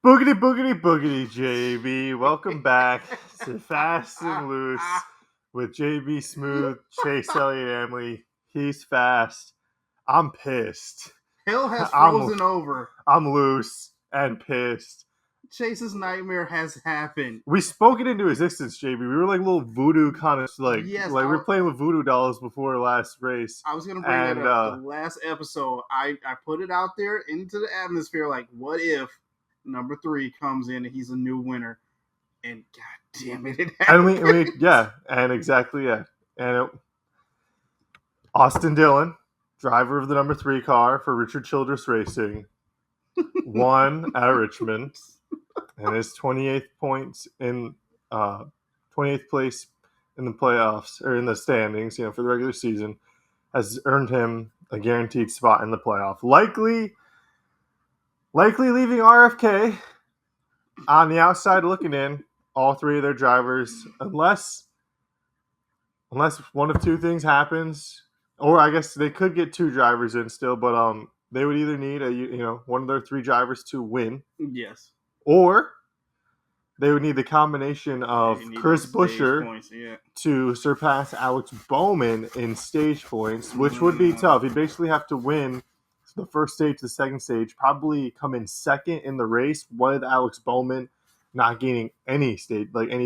Boogety Boogety Boogety, JB. Welcome back to Fast and Loose with JB Smooth, Chase Elliott Amley. He's fast. I'm pissed. Hell has frozen over. I'm loose and pissed. Chase's nightmare has happened. We spoke it into existence, JB. We were like little voodoo kind of we were playing with voodoo dolls before last race. I was gonna bring that up. The last episode, I put it out there into the atmosphere. Like, what if number 3 comes in and he's a new winner? And god damn it happened. And Austin Dillon, driver of the number 3 car for Richard Childress Racing, won at Richmond. And his 28th points in 28th place in the playoffs or in the standings, for the regular season, has earned him a guaranteed spot in the playoff. Likely leaving RFK on the outside looking in. All 3 of their drivers, unless one of 2 things happens, or I guess they could get 2 drivers in still, but they would either need one of their 3 drivers to win. Yes. Or they would need the combination of Chris Buescher to surpass Alex Bowman in stage points, which would be tough. He'd basically have to win the first stage, the second stage, probably come in second in the race with Alex Bowman not gaining any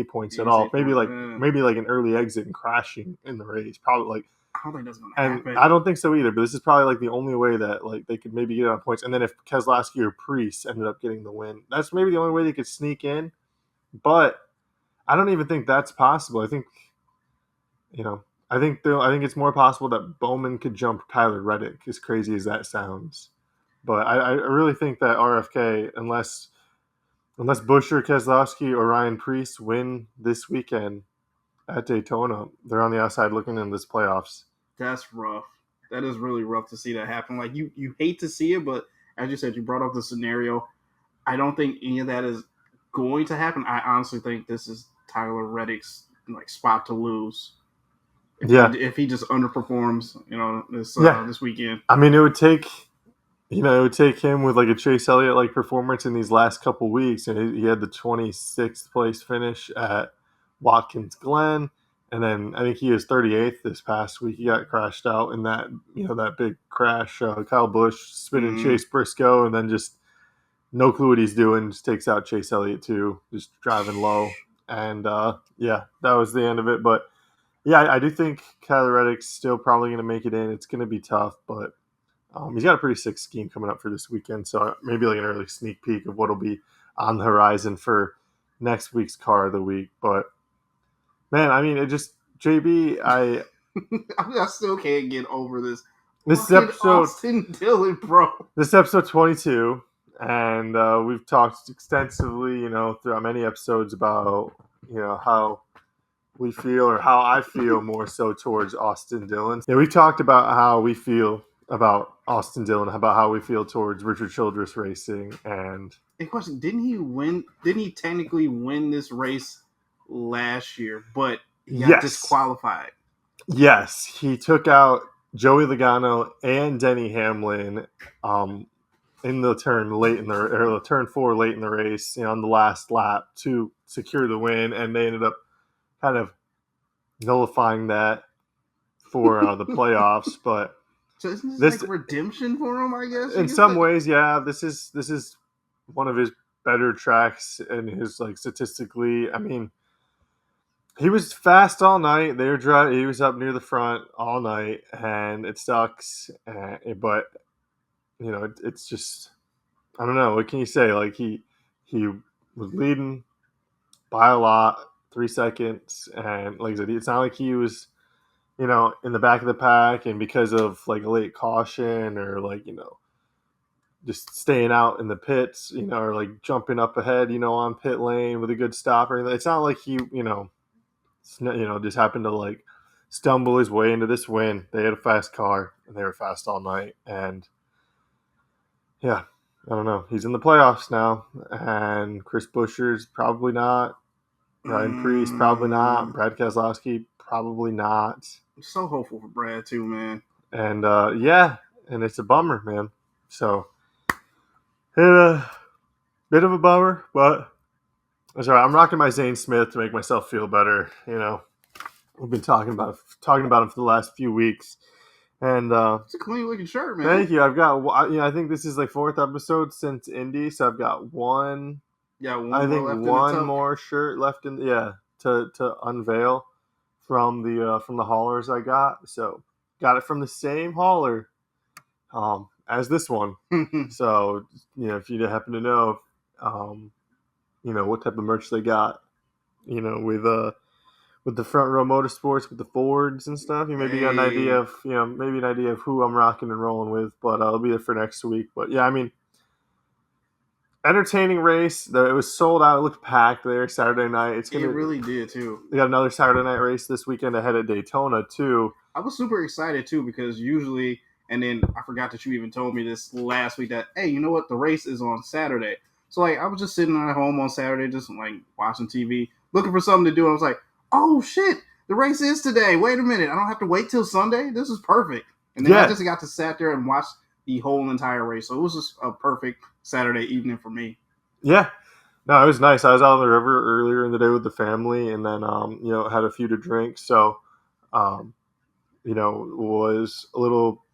points at all. Maybe an early exit and crashing in the race. Probably I don't think that's going to happen. I don't think so either, but this is probably the only way that they could maybe get on points. And then if Keselowski or Priest ended up getting the win, that's maybe the only way they could sneak in. But I don't even think that's possible. I think it's more possible that Bowman could jump Tyler Reddick, as crazy as that sounds. But I really think that RFK, unless Buescher, Keselowski, or Ryan Priest win this weekend at Daytona, they're on the outside looking in this playoffs. That's rough. That is really rough to see that happen. Like, you hate to see it, but as you said, you brought up the scenario. I don't think any of that is going to happen. I honestly think this is Tyler Reddick's spot to lose. If he just underperforms, this weekend. I mean, it would take him with a Chase Elliott performance in these last couple weeks, and he had the 26th place finish at Watkins Glen, and then I think he was 38th this past week. He got crashed out in that that big crash. Kyle Busch spinning Chase Briscoe, and then just no clue what he's doing. Just takes out Chase Elliott too, just driving low, and that was the end of it. But yeah, I do think Tyler Reddick's still probably going to make it in. It's going to be tough, but he's got a pretty sick scheme coming up for this weekend, so maybe an early sneak peek of what'll be on the horizon for next week's car of the week. But man, I mean, it just JB, I still can't get over this. This episode, Austin Dillon, bro. This episode 22, and we've talked extensively, throughout many episodes about how we feel, or how I feel more so towards Austin Dillon. Yeah, we talked about how we feel about Austin Dillon, about how we feel towards Richard Childress Racing, and a question: Didn't he win? Didn't he technically win this race last year? But he got disqualified. Yes, he took out Joey Logano and Denny Hamlin in the turn turn 4 late in the race, on the last lap to secure the win, and they ended up kind of nullifying that for the playoffs. But so isn't this redemption for him, I guess? In some ways, yeah. This is one of his better tracks, and his statistically, I mean, he was fast all night. They were driving. He was up near the front all night, and it sucks. But it's just, I don't know. What can you say? He was leading by a lot, 3 seconds, and like I said, it's not like he was in the back of the pack, and because of a late caution or just staying out in the pits, or jumping up ahead, on pit lane with a good stop or anything. It's not like he, just happened to stumble his way into this win. They had a fast car, and they were fast all night, and yeah, I don't know. He's in the playoffs now, and Chris Buescher's probably not. Ryan Priest probably not. Brad Keselowski probably not. I'm so hopeful for Brad too, man. And and it's a bummer, man. So it bit of a bummer, but that's all right. I'm rocking my Zane Smith to make myself feel better. We've been talking about him for the last few weeks, and It's a clean looking shirt, man. thank you. I've got I think this is like fourth episode since Indy, so I've got one. Yeah, I one more think left in the one tuck. more shirt left in to unveil from the haulers I got. So got it from the same hauler as this one. So if you happen to know um, what type of merch they got, with the front row motorsports with the Fords and stuff, you maybe got an idea Hey, of maybe an idea of who I'm rocking and rolling with. But I'll be there for next week. But yeah, I mean, entertaining race. It was sold out. It looked packed there Saturday night. it really did too. We got another Saturday night race this weekend ahead of Daytona too. I was super excited too because usually, and then I forgot that you even told me this last week that hey, you know what, the race is on Saturday. So like I was just sitting at home on Saturday, just like watching TV, looking for something to do. I was like, oh shit, the race is today. Wait a minute, I don't have to wait till Sunday. This is perfect. And then I Yeah, just got to sat there and watch the whole entire race. So it was just a perfect Saturday evening for me. yeah. No, it was nice. I was out on the river earlier in the day with the family, and then had a few to drink. So um, was a little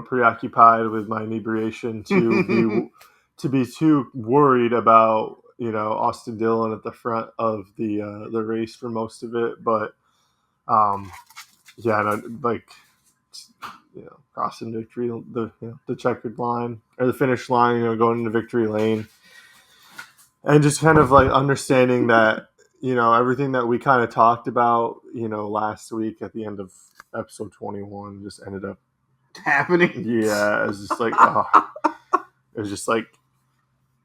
preoccupied with my inebriation to be too worried about Austin Dillon at the front of the race for most of it. But um, yeah, no, like crossing victory the checkered line or the finish line, going into victory lane, and just kind of like understanding that everything that we kind of talked about last week at the end of episode 21 just ended up. Happening. Yeah, it was just like, it was just like,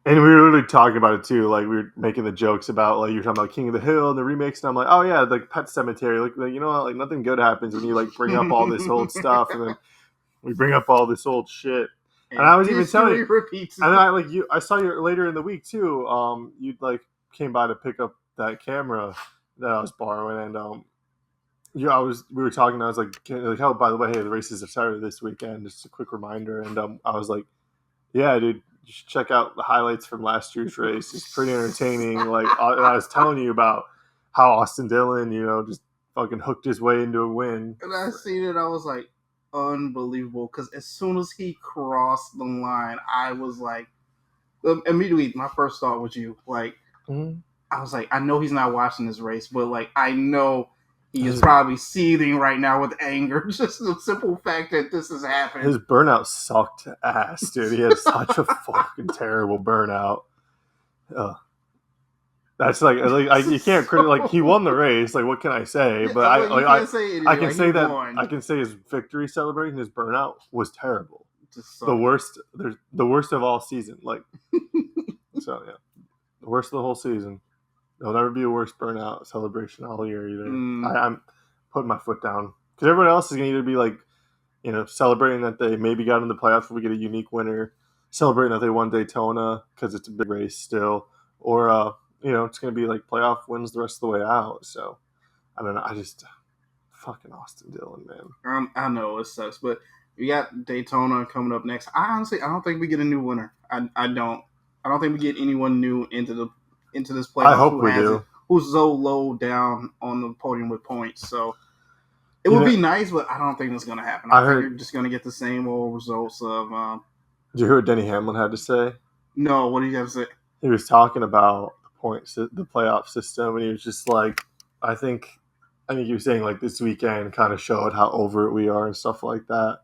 and we were literally talking about it too. Like we were making the jokes about like you were talking about King of the Hill and the remakes, and I'm like, oh yeah, like Pet Cemetery. Like you know what? Like nothing good happens when you like bring up all this old stuff, and then we bring up all this old shit. And And I was even telling history you, repeats and then itself. I saw you later in the week too. You like came by to pick up that camera that I was borrowing, and we were talking. I was like, oh, by the way, hey, the races are Saturday this weekend. Just a quick reminder, and I was like, yeah, dude, you should check out the highlights from last year's race. It's pretty entertaining. Like, and I was telling you about how Austin Dillon, just fucking hooked his way into a win. And I seen it, I was like, unbelievable. Because as soon as he crossed the line, I was like, immediately, my first thought was you. Like, Mm-hmm. I was like, I know he's not watching this race, but like, I know he is probably seething right now with anger. Just the simple fact that this has happened. His burnout sucked ass, dude. He had such a fucking terrible burnout. Ugh. That's like you can't like he won the race. Like what can I say? But you can't say anything. I can Like, say he that won. I can say his victory celebration, his burnout was terrible. Just The sucked. worst. There's the worst of all season. Like so, yeah, the worst of the whole season. There'll never be a worse burnout celebration all year either. I'm putting my foot down because everyone else is gonna either be like, celebrating that they maybe got in the playoffs if we get a unique winner, celebrating that they won Daytona because it's a big race still, or it's gonna be like playoff wins the rest of the way out. So I don't know. I just fucking Austin Dillon, man. I know it sucks, but we got Daytona coming up next. I don't think we get a new winner. I don't. I don't think we get anyone new into this I playoffs hope we do. who's so low down on the podium with points. So it You would know, be nice, but I don't think that's going to happen. I I think heard. you're just going to get the same old results of. Did you hear what Denny Hamlin had to say? No, what do you have to say? He was talking about the points, the playoff system, and he was just like, I think he was saying like this weekend kind of showed how over it we are and stuff like that,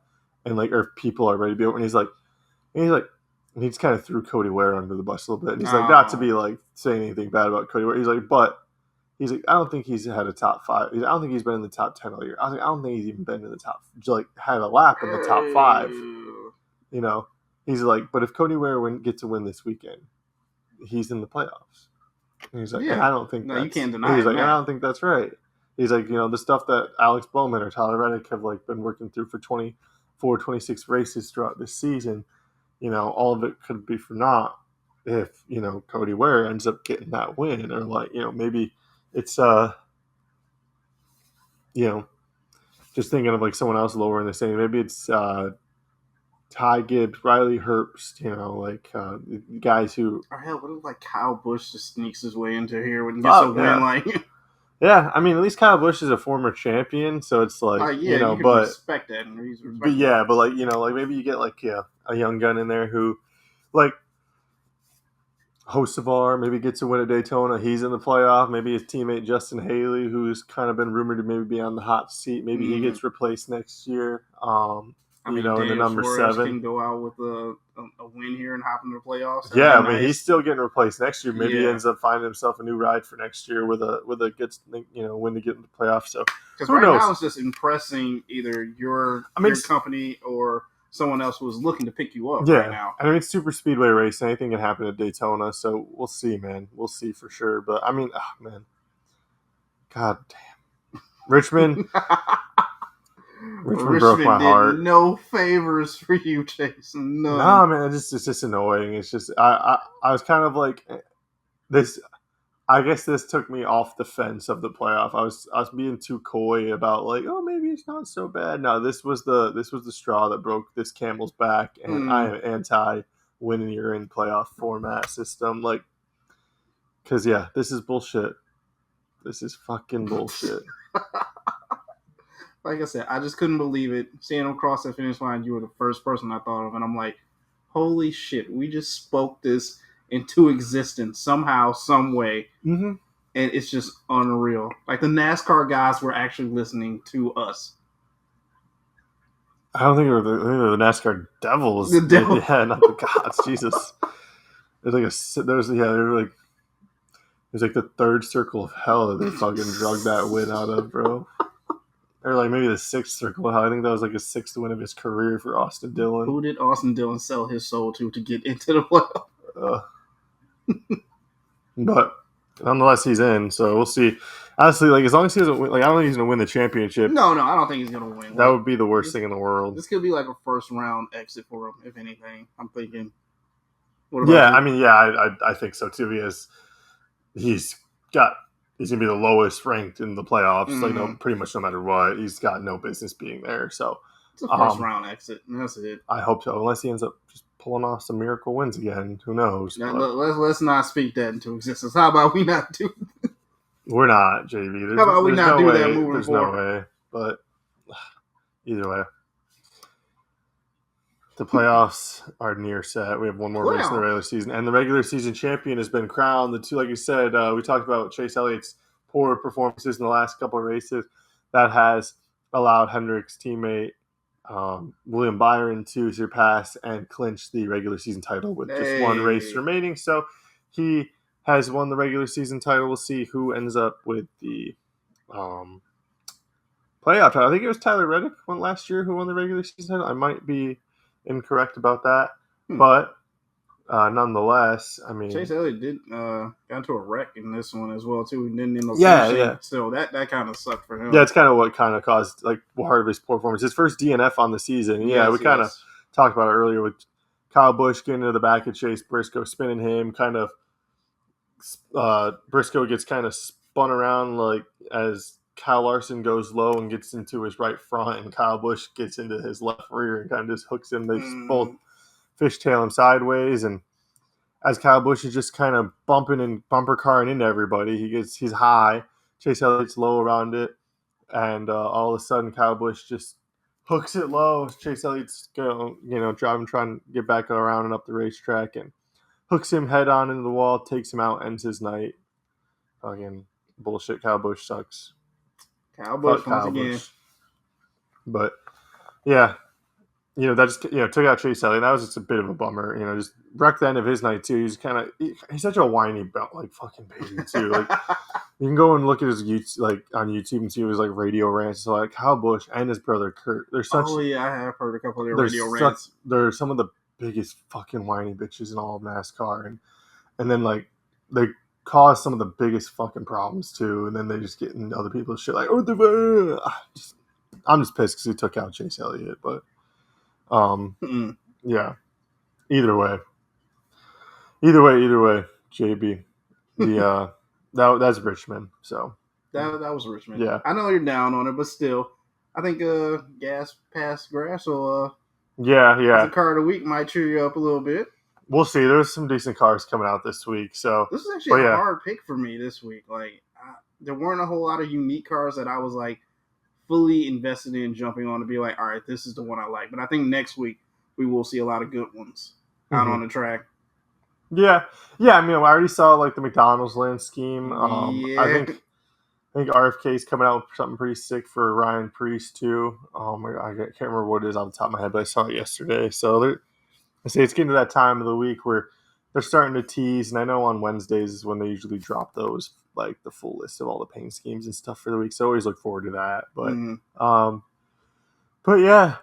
and like or people are ready to be over. And he's like, and he just kind of threw Cody Ware under the bus a little bit. And he's like, not to be like saying anything bad about Cody Ware. He's like, but he's like, I don't think he's had a top five. I don't think he's been in the top 10 all year. I don't think he's even been in the top, like had a lap in the top five. He's like, but if Cody Ware gets a win this weekend, he's in the playoffs. And he's like, Yeah. and I don't think No, that's, you can't deny he's it, like, man. and I don't think that's right. He's like, the stuff that Alex Bowman or Tyler Reddick have like been working through for 24, 26 races throughout this season, all of it could be for naught if, Cody Ware ends up getting that win, or like, maybe it's just thinking of like someone else lower in the standing. Maybe it's Ty Gibbs, Riley Herbst, guys who. Or hell, what if like Kyle Busch just sneaks his way into here and gets a Fuck win? yeah, Like, yeah. I mean, at least Kyle Busch is a former champion, so it's like yeah, you can respect that, and he's but respectable. yeah, but like maybe you get like a young gun in there who like Hocevar maybe gets a win at Daytona. He's in the playoff. Maybe his teammate Justin Haley, who's kind of been rumored to maybe be on the hot seat, maybe he gets replaced next year. I mean, In the Daniel number Suarez 7. can go out with a win here and hop into the playoffs. That'd Yeah, be I mean he's nice. still getting replaced next year. Maybe he Yeah, ends up finding himself a new ride for next year with a good win to get in the playoffs. So because who right knows? now it's just impressing either I mean, your company or someone else who is looking to pick you up right yeah, now. I mean it's super speedway race. Anything can happen at Daytona. So we'll see, man. We'll see for sure. But I mean, oh, man, God damn, Richmond. Richmond broke my Richmond did heart. no favors for you, Jason. None. No, man, it's just annoying. It's just I was kind of like this. I guess this took me off the fence of the playoff. I was being too coy about like, oh, maybe it's not so bad. No, this was the straw that broke this camel's back, and I am anti winning you're in playoff format system. Like, because yeah, this is bullshit. This is fucking bullshit. Like I said, I just couldn't believe it. Seeing him cross that finish line, you were the first person I thought of, and I'm like, holy shit, we just spoke this into existence somehow, some way, Mm-hmm. and it's just unreal. Like the NASCAR guys were actually listening to us. I don't think they were the NASCAR Devils. The devil. Yeah, not the gods. Jesus. There's like there's like the third circle of hell that they fucking drug that win out of, bro. Or like maybe the sixth circle of hell. I think that was like a sixth win of his career for Austin Dillon. Who did Austin Dillon sell his soul to get into the playoff? But nonetheless, he's in, so we'll see. Honestly, like as long as he doesn't win, like I don't think he's gonna win the championship. No, I don't think he's gonna win. That would be the worst thing in the world. This could be like a first round exit for him, if anything. I'm thinking. Yeah, I mean, yeah, I think so too. He's gonna be the lowest ranked in the playoffs. Mm-hmm. Like pretty much no matter what, he's got no business being there. So it's a first round exit, and that's it. I hope so, unless he ends up just pulling off some miracle wins again. Who knows? Now, let's not speak that into existence. How about we not do? We're not, JV. How about we not do that moving There's forward? no way. But either way, the playoffs are near set. We have one more race in the regular season, and the regular season champion has been crowned. The two, like you said, we talked about Chase Elliott's poor performances in the last couple of races. That has allowed Hendrick's teammate William Byron to surpass and clinch the regular season title with just one race remaining. So he has won the regular season title. We'll see who ends up with the playoff title. I think it was Tyler Reddick won last year who won the regular season title. I might be incorrect about that, but nonetheless, I mean, Chase Elliott did got into a wreck in this one as well too. He didn't end up finishing. Yeah. So that kind of sucked for him. Yeah, it's kind of what kind of caused like part of his poor performance. His first DNF on the season. Yeah, we kind of talked about it earlier with Kyle Busch getting into the back of Chase Briscoe, spinning him. Kind of Briscoe gets kind of spun around like as Kyle Larson goes low and gets into his right front, and Kyle Busch gets into his left rear and kind of just hooks him. They both fishtail him sideways, and as Kyle Busch is just kind of bumping and bumper carring into everybody, he's high. Chase Elliott's low around it, and all of a sudden Kyle Busch just hooks it low. Chase Elliott's driving, trying to get back around and up the racetrack, and hooks him head on into the wall, takes him out, ends his night. Fucking bullshit. Kyle Busch sucks. Kyle Busch once again. But yeah, that just took out Chase Elliott. That was just a bit of a bummer. Just wrecked the end of his night too. He's such a whiny like fucking baby too. Like you can go and look at his YouTube, on YouTube and see his radio rants. So like Kyle Busch and his brother Kurt. They're such. Oh yeah, I have heard a couple of their radio rants. They're some of the biggest fucking whiny bitches in all of NASCAR, and then like they cause some of the biggest fucking problems too, and then they just get in other people's shit like I'm just pissed because he took out Chase Elliott, but yeah. Either way, JB, the that's Richmond. So that was Richmond. Yeah, I know you're down on it, but still, I think gas past grass will Yeah, It's a yeah. car of the week, might cheer you up a little bit. We'll see. There's some decent cars coming out this week. So, This is actually but a yeah, hard pick for me this week. There weren't a whole lot of unique cars that I was like fully invested in jumping on to be like, all right, this is the one I like. But I think next week we will see a lot of good ones out hmm on the track. yeah, yeah. I mean, I already saw like the McDonald's land scheme. Yeah. I think RFK is coming out with something pretty sick for Ryan Priest too. I can't remember what it is off the top of my head, but I saw it yesterday. So I say it's getting to that time of the week where they're starting to tease, and I know on Wednesdays is when they usually drop those, like the full list of all the paint schemes and stuff for the week. So I always look forward to that. Mm. Um, but yeah,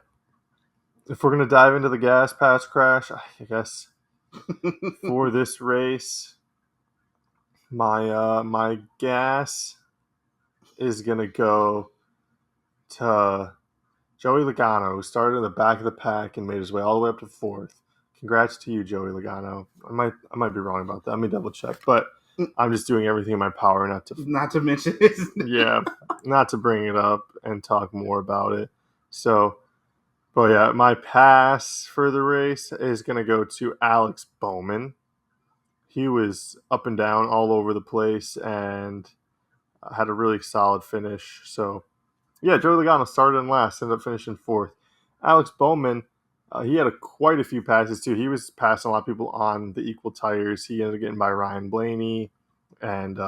if we're gonna dive into the gas patch crash, I guess for this race, my gas is gonna go to Joey Logano, who started in the back of the pack and made his way all the way up to fourth. Congrats to you, Joey Logano. I might be wrong about that. Let me double check, but I'm just doing everything in my power Not to mention his yeah, not to bring it up and talk more about it. So, but yeah, my pass for the race is gonna go to Alex Bowman. He was up and down all over the place and had a really solid finish. So yeah, Joey Logano started in last, ended up finishing fourth. Alex Bowman, he had quite a few passes too. He was passing a lot of people on the equal tires. He ended up getting by Ryan Blaney and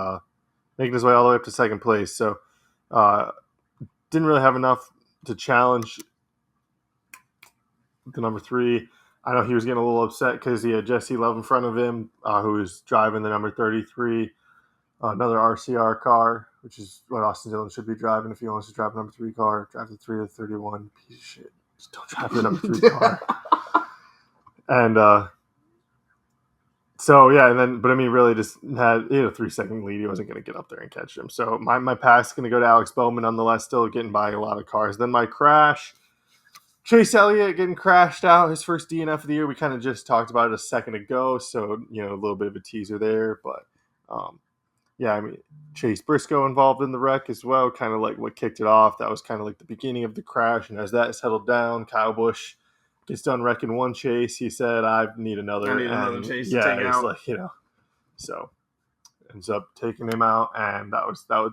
making his way all the way up to second place. So uh, didn't really have enough to challenge the number three. I know he was getting a little upset because he had Jesse Love in front of him, who was driving the number 33, another RCR car, which is what Austin Dillon should be driving if he wants to drive a number three car. Drive the 3 to 31. Piece of shit. Just don't drive the number three car. And so yeah, and then but I mean, really just had a 3 second lead. He wasn't going to get up there and catch him. So my pass is going to go to Alex Bowman, nonetheless, still getting by a lot of cars. Then my crash. Chase Elliott getting crashed out, his first DNF of the year. We kind of just talked about it a second ago, so a little bit of a teaser there. But yeah, I mean, Chase Briscoe involved in the wreck as well, kind of like what kicked it off. That was kind of like the beginning of the crash, and as that settled down, Kyle Busch gets done wrecking one Chase. He said, "I need I another," need another and chase to yeah, take it's out. like so ends up taking him out, and that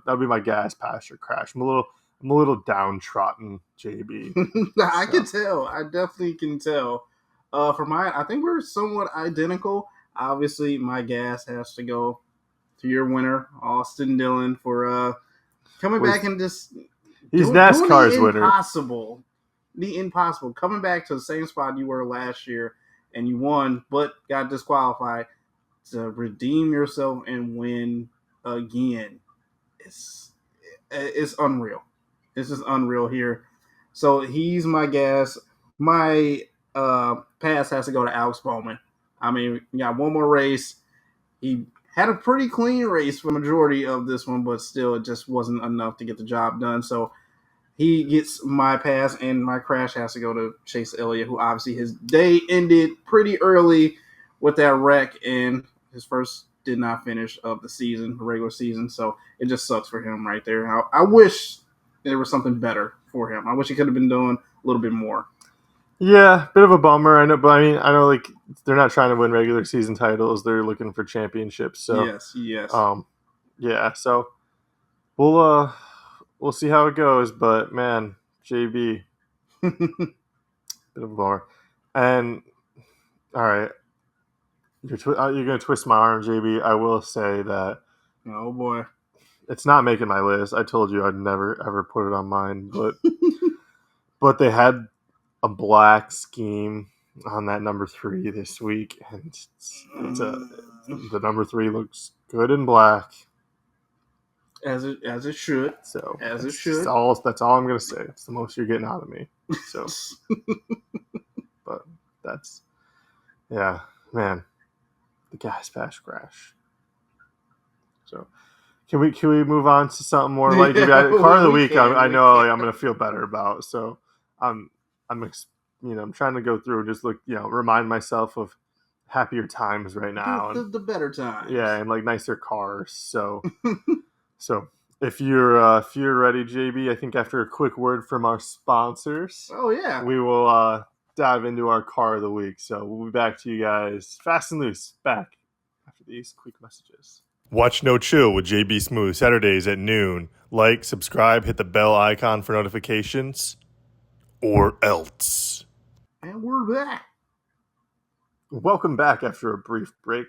would be my gas pasture crash. I'm a little downtrodden, JB. I can So. tell. I definitely can tell. For mine, I think we're somewhat identical. Obviously, my gas has to go to your winner, Austin Dillon, for coming Well, back and just he's doing the NASCAR's winner. impossible. The impossible. Coming back to the same spot you were last year and you won, but got disqualified to redeem yourself and win again. It's it's unreal. It's just unreal here. So he's my gas. My pass has to go to Alex Bowman. I mean, we got one more race. He had a pretty clean race for the majority of this one, but still, it just wasn't enough to get the job done. So he gets my pass, and my crash has to go to Chase Elliott, who obviously his day ended pretty early with that wreck, and his first did not finish of the season, the regular season. So it just sucks for him right there. I wish there was something better for him. I wish he could have been doing a little bit more. Yeah, bit of a bummer. I know, but I mean, I know like they're not trying to win regular season titles; they're looking for championships. So, Yes, yes. um, yeah. So we'll we'll see how it goes. But man, JB, bit of a bummer. And all right, you're gonna twist my arm, JB. I will say that Oh boy. it's not making my list. I told you I'd never ever put it on mine, but they had a black scheme on that number three this week, and the number three looks good in black. As it should. So As it that's should. all. That's all I'm gonna say. It's the most you're getting out of me. So, but that's yeah, man. The gas patch crash. So can we move on to something more like Yeah, car of the we week? can. I We know can. like, I'm gonna feel better about. So I'm I'm I'm trying to go through and just look remind myself of happier times right The, now the, and the better yeah, times. and like nicer cars. So if you're ready, JB, I think after a quick word from our sponsors, Oh yeah. we will dive into our car of the week. So we'll be back to you guys fast and loose back after these quick messages. Watch No Chill with JB Smooth Saturdays at noon. Like, subscribe, hit the bell icon for notifications, or else. And we're back. Welcome back after a brief break.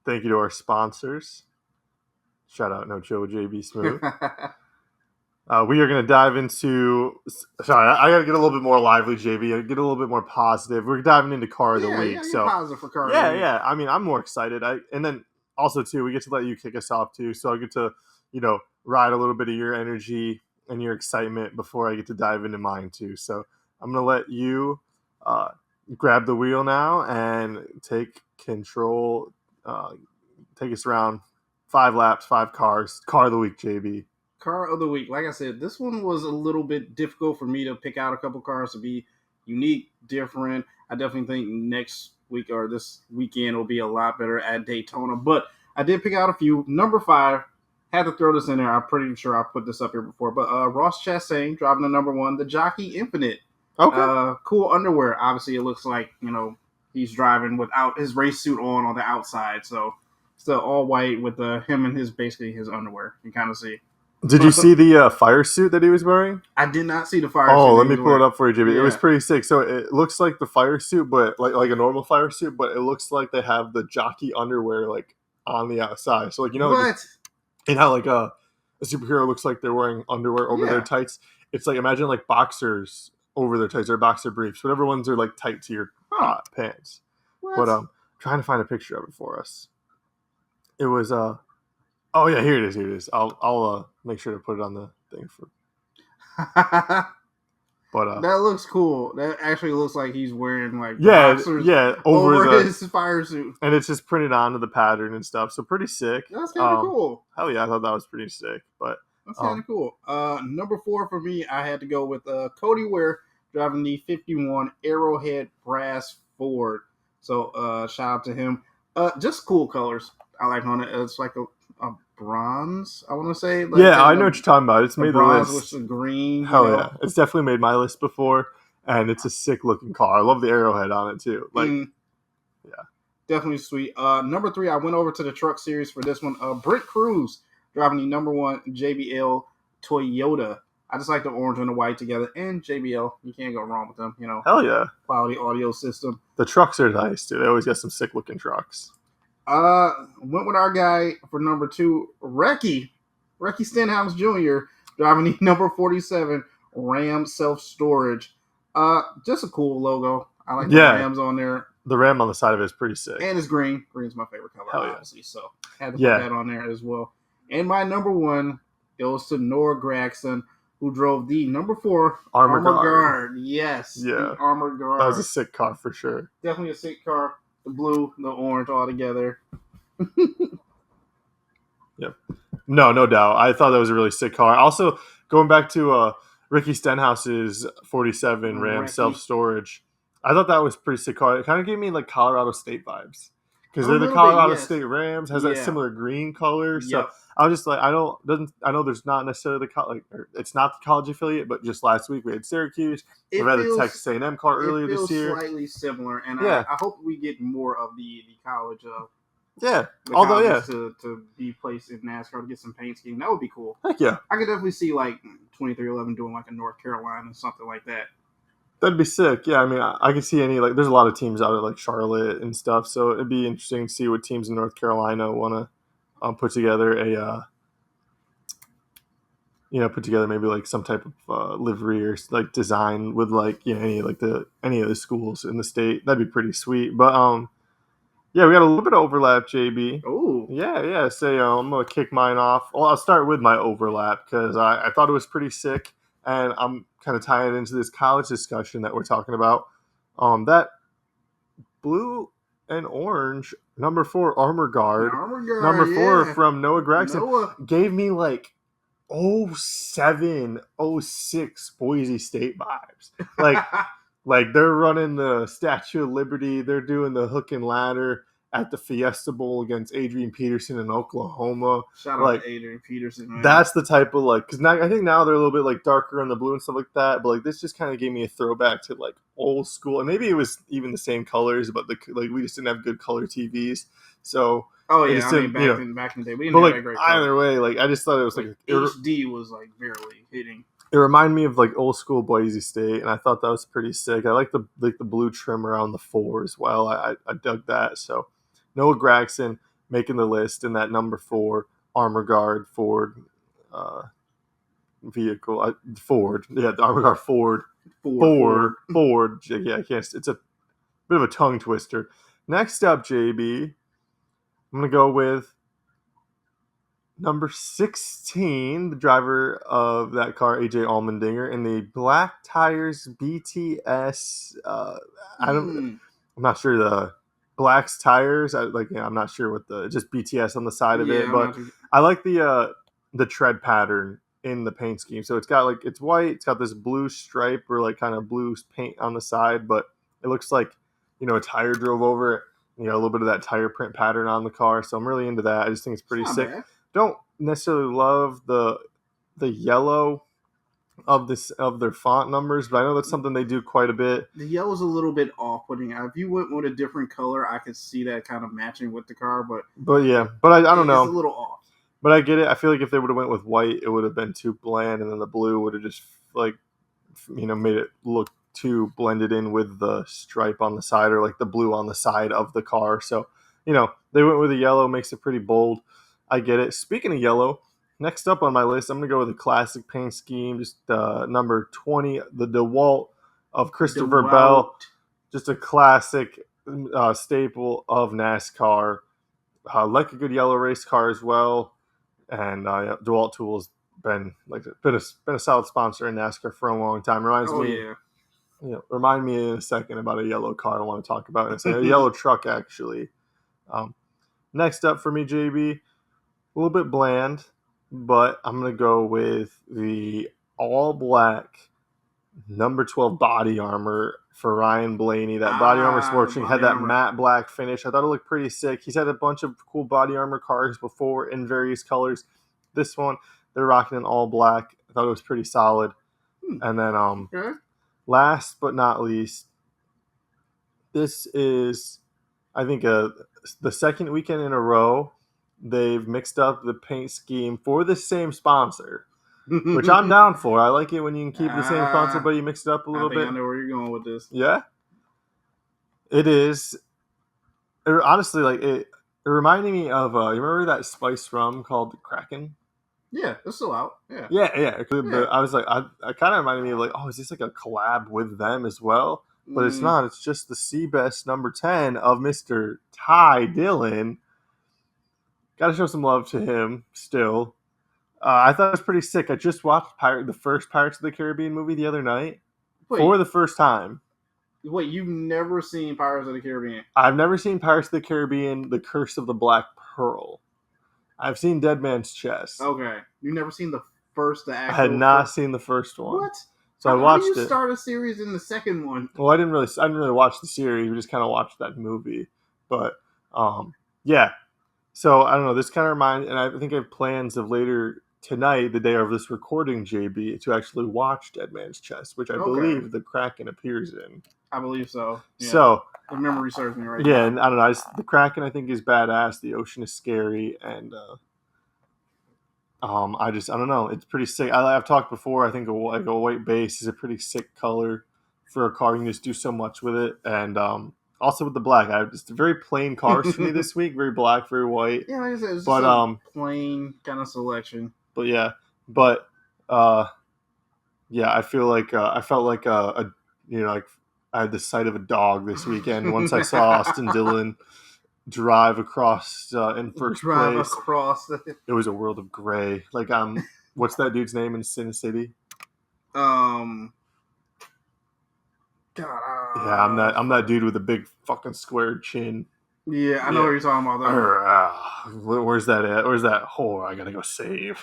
Thank you to our sponsors. Shout out No Chill with JB Smooth. We are going to dive into. Sorry, I got to get a little bit more lively, JB. Get a little bit more positive. We're diving into car of the week. So positive for car of the week. yeah. I mean, I'm more excited. And then also too, we get to let you kick us off too. So I get to, ride a little bit of your energy and your excitement before I get to dive into mine too. So I'm going to let you grab the wheel now and take control. Take us around 5 laps, 5 cars. Car of the week, JB. Car of the week. Like I said, this one was a little bit difficult for me to pick out a couple cars to be unique, different. I definitely think next week or this weekend will be a lot better at Daytona. But I did pick out a few. Number 5, had to throw this in there. I'm pretty sure I put this up here before. But Ross Chastain driving the number 1, the Jockey Infinite. Okay. Cool underwear. Obviously, it looks like, he's driving without his race suit on the outside. So still all white with him and his underwear. You kind of see. Did you see the fire suit that he was wearing? I did not see the fire suit. Oh, let me pull it up for you, JB. Yeah. It was pretty sick. So it looks like the fire suit, but like a normal fire suit, but it looks like they have the jockey underwear like on the outside. So like how like a superhero looks like they're wearing underwear over their tights. It's like imagine like boxers over their tights or boxer briefs, whatever ones are like tight to your pants. What? But trying to find a picture of it for us. It was oh yeah, here it is. I'll make sure to put it on the thing for. But that looks cool. That actually looks like he's wearing like boxers over his fire suit, and it's just printed onto the pattern and stuff. So pretty sick. That's kind of cool. Hell yeah, I thought that was pretty sick. But that's kind of cool. Number 4 for me, I had to go with Cody Ware driving the 51 Arrowhead Brass Ford. So shout out to him. Just cool colors. I like on it. It's like a bronze, I want to say. Like I know what you're talking about. It's made the list. With some green. Hell yeah. It's definitely made my list before, and it's a sick looking car. I love the arrowhead on it too. Definitely sweet. Number 3, I went over to the truck series for this one. Brent Cruz driving the number 1 JBL Toyota. I just like the orange and the white together, and JBL. You can't go wrong with them. Hell yeah. Quality audio system. The trucks are nice too. They always got some sick looking trucks. Went with our guy for number 2, Recky Stenhouse Jr. driving the number 47 Ram Self Storage. Just a cool logo. I like the Rams on there. The Ram on the side of it is pretty sick. And it's green. Green's my favorite color, Hell obviously. Yeah. So had to put that on there as well. And my number 1 goes to Noah Gragson, who drove the number 4 Armor Guard. Yes. Yeah. The Armor Guard. That was a sick car for sure. Definitely a sick car. The blue, the orange all together. Yep. No doubt. I thought that was a really sick car. Also, going back to Ricky Stenhouse's 47 Ram self-storage, I thought that was a pretty sick car. It kind of gave me like Colorado State vibes. Because they're the Colorado State Rams, has that similar green color. So I was just like, I know there's not necessarily it's not the college affiliate, but just last week we had Syracuse. We've had the Texas A&M car earlier this year. Slightly similar, and I hope we get more of the college. To be placed in NASCAR to get some paint scheme, that would be cool. Heck yeah, I could definitely see like 2311 doing like a North Carolina or something like that. That'd be sick. Yeah, I mean, I could see there's a lot of teams out of like Charlotte and stuff, so it'd be interesting to see what teams in North Carolina want to put together maybe like some type of livery or like design with like any of the schools in the state. That'd be pretty sweet. But we got a little bit of overlap, JB. Oh, yeah. So I'm gonna kick mine off. Well, I'll start with my overlap because I thought it was pretty sick, and I'm kind of tying it into this college discussion that we're talking about. That blue and orange number 4 Armor Guard, number 4 from Noah Gragson gave me like 07, 06 Boise State vibes. Like they're running the Statue of Liberty, they're doing the hook and ladder, at the Fiesta Bowl against Adrian Peterson in Oklahoma. Shout out Like, to Adrian Peterson, man. that's the type of like, because now I think now they're a little bit like darker on the blue and stuff like that. But like this just kind of gave me a throwback to like old school, and maybe it was even the same colors, but like we just didn't have good color TVs, so Oh it yeah, just I mean didn't, back in the day, we didn't But have like that great either color. way, like I just thought it was Like like HD was like barely hitting. it reminded me of like old school Boise State, and I thought that was pretty sick. I like the blue trim around the 4 as well. I dug that. So Noah Gragson making the list in that number 4 armor guard Ford uh, vehicle. Ford, yeah, the armor guard Ford. Yeah, I can't. It's a bit of a tongue twister. Next up, JB, I'm gonna go with number 16, the driver of that car, AJ Allmendinger, in the black tires BTS. I'm not sure the black's tires. I'm not sure what just BTS on the side of it, Yeah, I'm but not too. I like the tread pattern in the paint scheme. So it's got like it's white. It's got this blue stripe or like kind of blue paint on the side, but it looks like a tire drove over it. A little bit of that tire print pattern on the car. So I'm really into that. I just think it's pretty Not sick. bad. Don't necessarily love the yellow of their font numbers, but I know that's something they do quite a bit. The yellow's a little bit off-putting. If you went with a different color, I could see that kind of matching with the car, but yeah, but I don't know. It's a little off. But I get it. I feel like if they would have went with white, it would have been too bland, and then the blue would have just like made it look too blended in with the stripe on the side or like the blue on the side of the car. So they went with the yellow, makes it pretty bold. I get it. Speaking of yellow, next up on my list, I'm going to go with a classic paint scheme, just number 20, the DeWalt of Christopher Bell. Just a classic staple of NASCAR. Like a good yellow race car as well. And DeWalt Tools been a solid sponsor in NASCAR for a long time. Remind me in a second about a yellow car I want to talk about. It's a yellow truck, actually. Next up for me, JB, a little bit bland, but I'm going to go with the all-black number 12 body armor for Ryan Blaney. That body armor sporting had that matte black finish. I thought it looked pretty sick. He's had a bunch of cool body armor cars before in various colors. This one, they're rocking an all black. I thought it was pretty solid. And then last but not least, this is, I think, the second weekend in a row they've mixed up the paint scheme for the same sponsor, which I'm down for. I like it when you can keep the same sponsor, but you mix it up a little bit. I know where you're going with this. Yeah, it is. Honestly, like it reminded me of. You remember that spice rum called the Kraken? Yeah, it's still out. Yeah. Yeah. I was like, I kind of reminded me of like, oh, is this like a collab with them as well? But it's not. It's just the Seabest number 10 of Mr. Ty Dillon. Got to show some love to him still. I thought it was pretty sick. I just watched the first Pirates of the Caribbean movie the other night for the first time. Wait, you've never seen Pirates of the Caribbean? I've never seen Pirates of the Caribbean: The Curse of the Black Pearl. I've seen Dead Man's Chest. Okay, you've never seen the first. I had not seen the first one. What? So I watched it. How do you start a series in the second one? Well, I didn't really watch the series. We just kind of watched that movie. But yeah. So I don't know. This kind of reminds, and I think I have plans of later tonight, the day of this recording, JB, to actually watch Dead Man's Chest, which I believe the Kraken appears in. I believe so. Yeah. So the memory serves me right now. Yeah, and I don't know. The Kraken I think is badass. The ocean is scary, and I don't know. It's pretty sick. I've talked before. I think a white base is a pretty sick color for a car. You can just do so much with it, and also with the black. I have just very plain cars for me this week. Very black, very white. Yeah, like I said, it's just a plain kind of selection. But yeah, I feel like I felt like like I had the sight of a dog this weekend once I saw Austin Dillon drive across in first place. It was a world of gray. Like what's that dude's name in Sin City? God. Yeah, I'm that dude with a big fucking square chin. Yeah, I know what you're talking about. Where's that at? Where's that whore I gotta go save?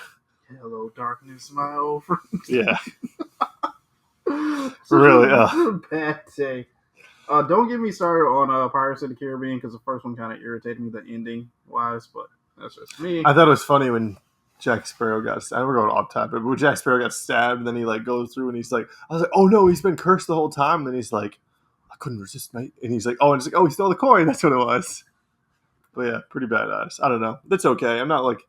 Hello, darkness, my old friend. Yeah. Really? A bad day. Don't get me started on Pirates of the Caribbean because the first one kind of irritated me, the ending wise, but that's just me. I thought it was funny when Jack Sparrow got. I know we're going off topic, but when Jack Sparrow got stabbed, and then he like goes through and he's like, I was like, oh no, he's been cursed the whole time. And then he's like, I couldn't resist, mate. And he's like, oh, and it's like, oh, he stole the coin. That's what it was. But yeah, pretty badass. I don't know. That's okay. I'm not like.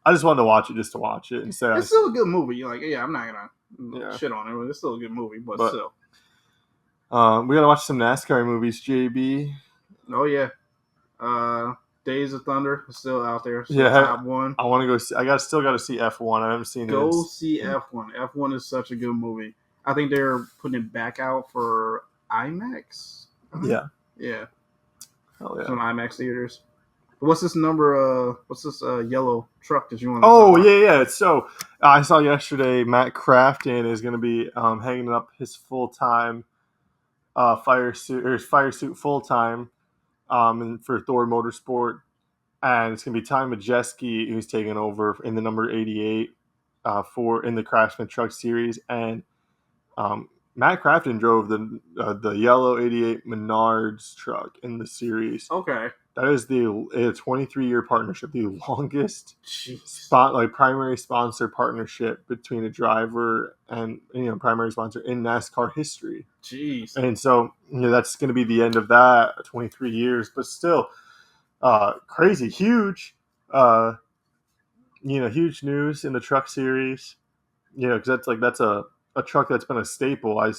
I just wanted to watch it just to watch it instead. It's still a good movie. You're like, yeah, I'm not gonna Yeah. shit on it, but it's still a good movie. But still, we gotta watch some NASCAR movies, JB. oh yeah, Days of Thunder is still out there. Still Yeah, top one. I want to go see. Still got to see F1. I haven't seen it. Go see F1. F1 is such a good movie. I think they're putting it back out for IMAX. Yeah. Yeah. Hell yeah. Some IMAX theaters. What's this number? What's this yellow truck that you want? Oh yeah. So I saw yesterday Matt Crafton is going to be hanging up his full time fire suit full time for Thor Motorsport, and it's going to be Ty Majeski who's taking over in the number 88 for in the Craftsman Truck Series, and Matt Crafton drove the yellow 88 Menards truck in the series. Okay. That is the 23-year partnership, the longest Jeez. primary sponsor partnership between a driver and primary sponsor in NASCAR history. Jeez. And so that's going to be the end of that 23 years, but still crazy, huge, huge news in the truck series. Because that's a truck that's been a staple. I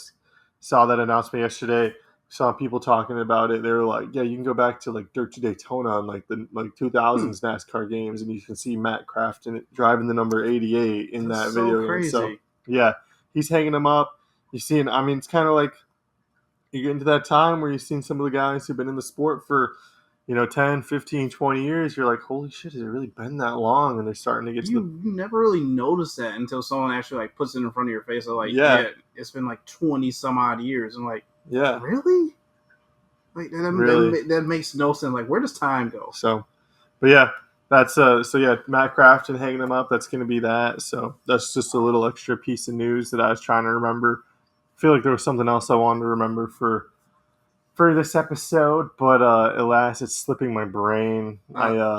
saw that announcement yesterday. Saw people talking about it. They were like, "Yeah, you can go back to like Dirt to Daytona and like the 2000s NASCAR games, and you can see Matt Crafton driving the number 88 in That's that so video crazy. game." So yeah, he's hanging them up. You see, I mean, it's kind of like you get into that time where you've seen some of the guys who've been in the sport for 10, 15, 20 years. You're like, holy shit, has it really been that long? And they're starting to get to you never really notice that until someone actually like puts it in front of your face. They're like, yeah, it's been like 20 some odd years. And like, yeah, really? Like really? that makes no sense. Like, where does time go? So, but yeah, that's Matt Crafton hanging them up. That's going to be that. So that's just a little extra piece of news that I was trying to remember. I feel like there was something else I wanted to remember for this episode, but alas, it's slipping my brain.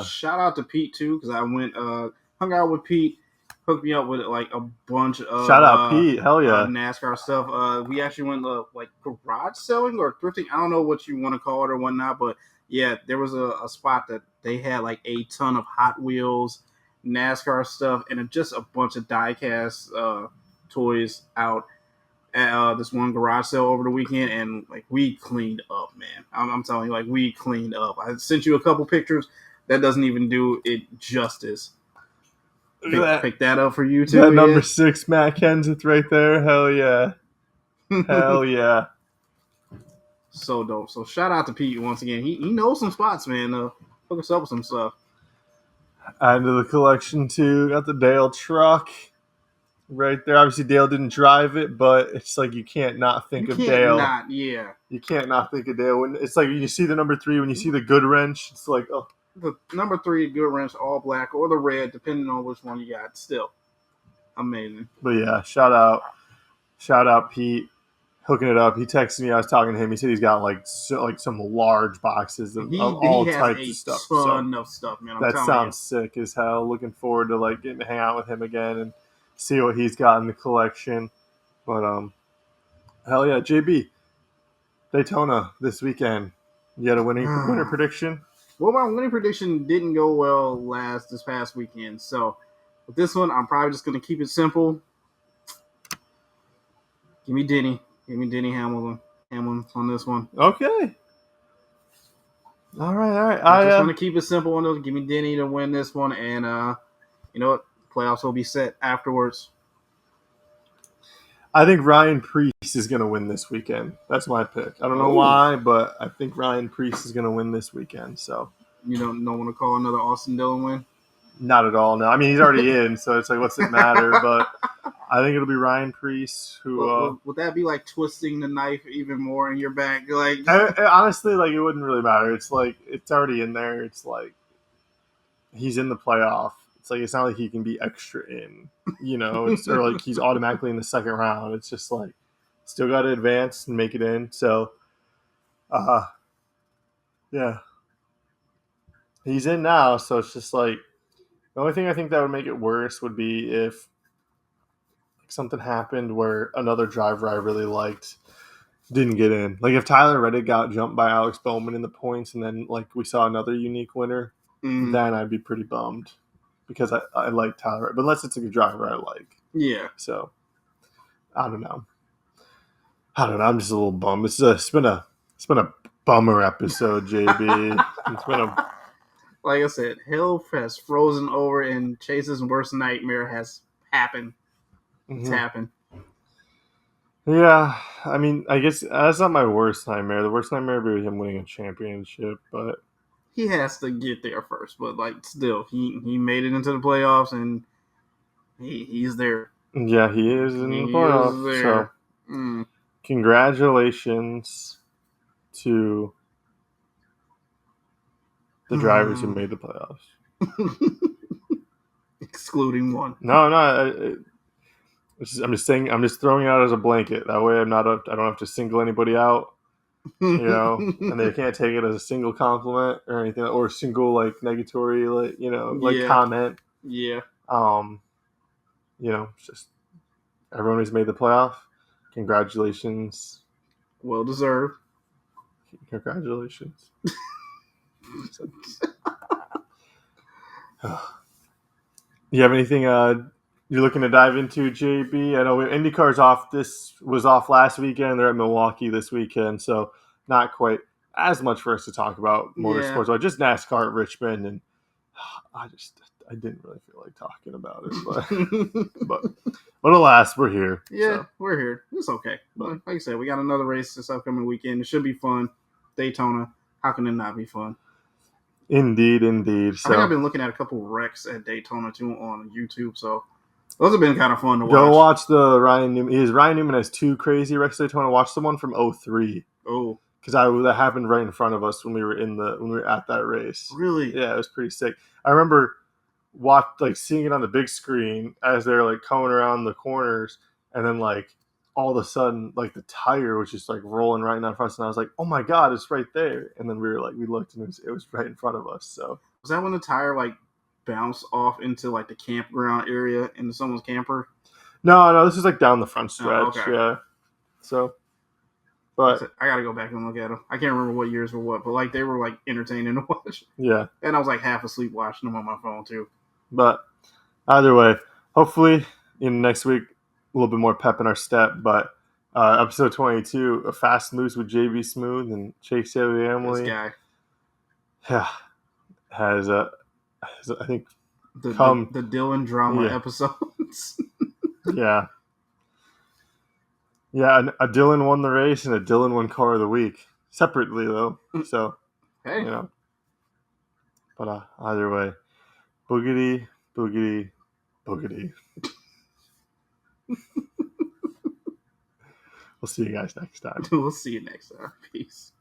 Shout out to Pete too, because I went hung out with Pete, hooked me up with like a bunch of shout out Pete, hell yeah, NASCAR stuff. We actually went like garage selling or thrifting. I don't know what you want to call it or whatnot, but yeah, there was a spot that they had like a ton of Hot Wheels, NASCAR stuff, and just a bunch of die-cast toys out at this one garage sale over the weekend, and like we cleaned up, man. I'm telling you, like we cleaned up. I sent you a couple pictures. That doesn't even do it justice. Pick that up for you too. That number 6 Matt Kenseth right there. Hell yeah. Hell yeah. So dope. So shout out to Pete once again. He knows some spots, man. Hook us up with some stuff. Add to the collection too. Got the Dale truck right there. Obviously Dale didn't drive it, but it's like you can't not think of Dale. You can't not think of Dale. When it's like you see the number 3, when you see the good wrench, it's like, oh, the number 3 good wrench, all black or the red, depending on which one you got. Still amazing. But yeah, shout out Pete, hooking it up. He texted me. I was talking to him. He said he's got like some large boxes of all types of stuff. Ton of stuff, man. That sounds sick as hell. Looking forward to like getting to hang out with him again and see what he's got in the collection. But hell yeah, JB, Daytona this weekend. You had a winner prediction? Well, my winning prediction didn't go well this past weekend. So with this one, I'm probably just going to keep it simple. Give me Denny Hamlin on this one. Okay. All right. I just want to keep it simple on those. Give me Denny to win this one, and you know what? Playoffs will be set afterwards. I think Ryan Preece is going to win this weekend. That's my pick. I don't know why, but I think Ryan Preece is going to win this weekend. So you don't want to call another Austin Dillon win? Not at all. No, I mean he's already in, so it's like what's it matter? But I think it'll be Ryan Preece who. Would that be like twisting the knife even more in your back? Like honestly, like it wouldn't really matter. It's like it's already in there. It's like he's in the playoff. It's like it's not like he can be extra in, or like he's automatically in the second round. It's just like still got to advance and make it in. So Uh, yeah, he's in now, so it's just like the only thing I think that would make it worse would be if something happened where another driver I really liked didn't get in. Like if Tyler Reddick got jumped by Alex Bowman in the points, and then like we saw another unique winner, Mm, then I'd be pretty bummed because I like Tyler Reddick, but unless it's a good driver I like. yeah. So I don't know. I don't know. I'm just a little bummed. It's been a bummer episode, JB. It's been a Like I said, hell has frozen over, and Chase's worst nightmare has happened. It's mhm. happened. Yeah. I mean, I guess that's not my worst nightmare. The worst nightmare would be him winning a championship, but He has to get there first, but like still, he made it into the playoffs, and he's there. yeah, he is in the He is playoffs. So there. Mm. congratulations to the drivers who made the playoffs. Excluding one. No, no. I'm just saying. I'm just throwing it out as a blanket. That way, I don't have to single anybody out. And they can't take it as a single compliment or anything, or a single like negatory, like like Yeah, comment. yeah. Um, it's just everyone who's made the playoff. Congratulations, Well deserved. congratulations. You have anything you're looking to dive into, JB? I know IndyCar's off. This was off last weekend. They're at Milwaukee this weekend, so not quite as much for us to talk about Yeah. motorsports. But just NASCAR at Richmond, and I didn't really feel like talking about it, but alas, we're here. Yeah, So we're here. It's okay. But like I said, we got another race this upcoming weekend. It should be fun. Daytona. How can it not be fun? indeed, indeed. I think I've So been looking at a couple wrecks at Daytona too on YouTube. So those have been kind of fun to go watch. watch the Ryan Newman. Ryan Newman has two crazy wrecks at Daytona. Watch the one from '03. Oh, Because that happened right in front of us when we were at that race. really? Yeah, it was pretty sick. I remember seeing it on the big screen as they're like coming around the corners, and then like all of a sudden like the tire was just like rolling right in front of us, and I was like, oh my god, it's right there. And then we looked, and it was right in front of us. So Was that when the tire like bounced off into like the campground area into someone's camper? no, this is like down the front Oh, stretch. okay. Yeah. So, but I gotta go back and look at them. I can't remember what years were what, but like they were like entertaining to watch. yeah. And I was like half asleep watching them on my phone too. But either way, hopefully next week a little bit more pep in our step. But episode 22, a fast moves with JB Smooth and Chase This Family, guy, yeah, has I think the come the Dylan drama yeah episodes. yeah yeah. A Dylan won the race and a Dylan won car of the week separately though. So Hey, but either way, boogity boogity boogity. We'll see you guys next time. we'll see you next time. Peace.